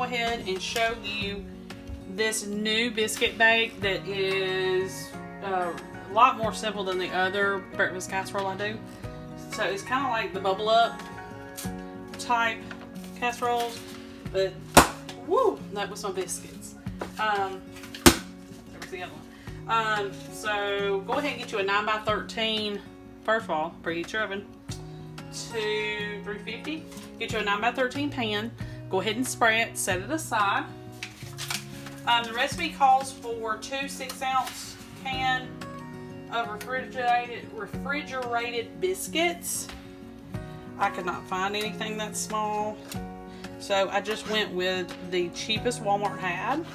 go ahead and show you this new biscuit bake that is a lot more simple than the other breakfast casserole I do. So it's kind of like the bubble up type casseroles, but woo, that was my biscuits. There was the other one. So go ahead and get you a 9x13. First of all, preheat your oven to 350. Get you a 9x13 pan. Go ahead and spray it. Set it aside. The recipe calls for 2 6-ounce can of refrigerated biscuits. I could not find anything that small, so I just went with the cheapest Walmart had.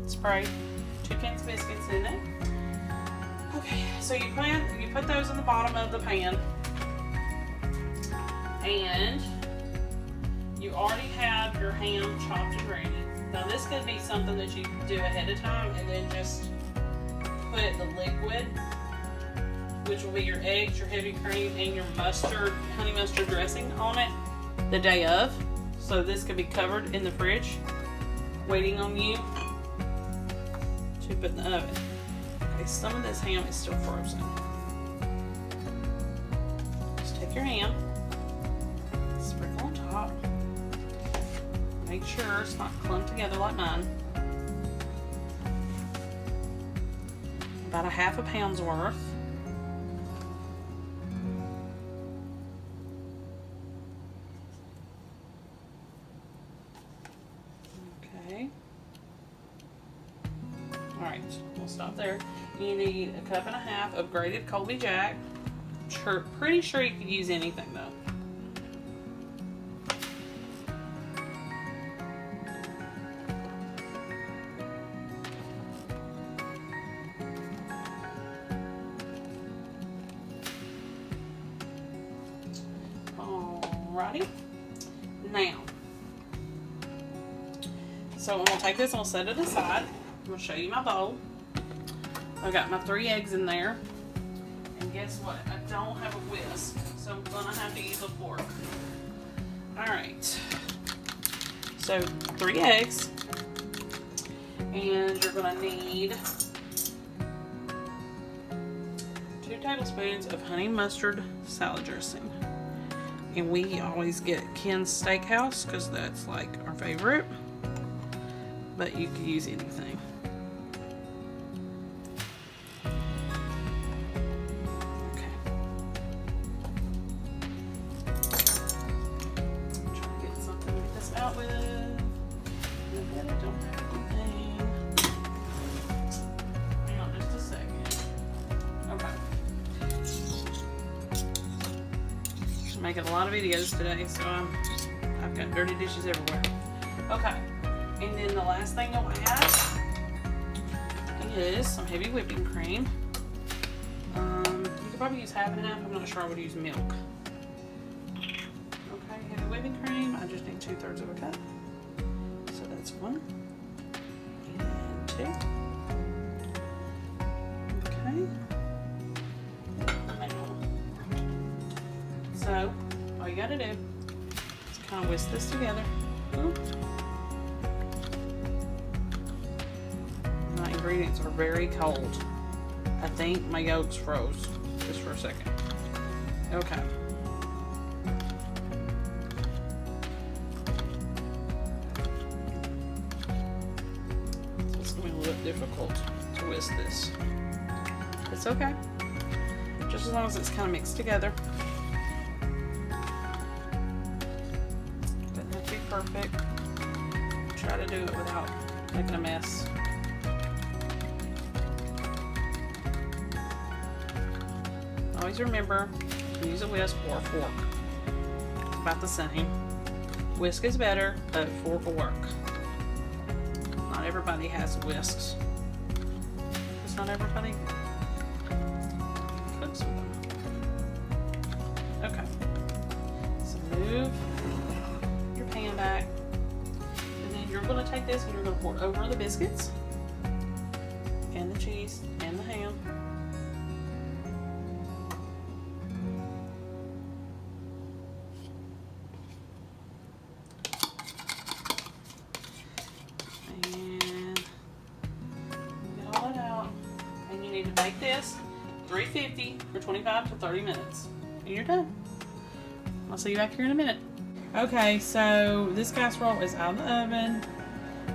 Spray 2 cans of biscuits in it. Okay, so you put those in the bottom of the pan, and you already have your ham chopped and ready. Now this could be something that you do ahead of time and then just put the liquid, which will be your eggs, your heavy cream, and your mustard, honey mustard dressing on it the day of. So this could be covered in the fridge, waiting on you to put in the oven. Okay, some of this ham is still frozen. Just take your ham, sprinkle on top. Make sure it's not clumped together like mine. About a half a pound's worth. Okay. Alright, we'll stop there. You need a cup and a half of grated colby-jack. Pretty sure you could use anything though. Alrighty. Now, so I'm going to take this and we'll set it aside. I'm going to show you my bowl. I've got my 3 eggs in there. And guess what? I don't have a whisk, so I'm going to have to use a fork. Alright. So 3 eggs. And you're going to need 2 tablespoons of honey mustard salad dressing. And we always get Ken's Steakhouse because that's like our favorite. But you could use anything. Okay. Try to get something to get this out with. I bet I don't have anything. Hang on just a second. Okay. Making a lot of videos today, so I've got dirty dishes everywhere. Okay. And then the last thing you'll add is some heavy whipping cream. You could probably use half and half. I'm not sure I would use milk. Okay, heavy whipping cream. I just need 2/3 of a cup. So that's 1 and 2. Okay. Now, gotta do is kind of whisk this together. My ingredients are very cold. I think my yolks froze just for a second. Okay. So it's gonna be a little bit difficult to whisk this. It's okay. Just as long as it's kind of mixed together. Doesn't have to be perfect. Try to do it without making a mess. Always remember to use a whisk or a fork. It's about the same. Whisk is better, but fork will work. Not everybody has whisks. Because not everybody cooks with them. Okay. So move your pan back. And then you're going to take this and you're going to pour it over the biscuits and the cheese and the ham. Bake this 350 for 25 to 30 minutes. And you're done. I'll see you back here in a minute. Okay, so this casserole is out of the oven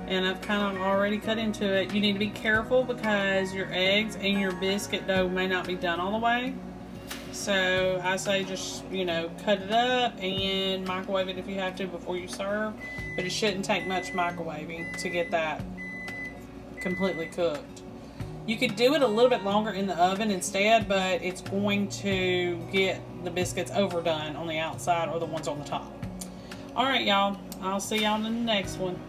and I've kind of already cut into it. You need to be careful because your eggs and your biscuit dough may not be done all the way. So I say just, you know, cut it up and microwave it if you have to before you serve. But it shouldn't take much microwaving to get that completely cooked. You could do it a little bit longer in the oven instead, but it's going to get the biscuits overdone on the outside or the ones on the top. Alright, y'all. I'll see y'all in the next one.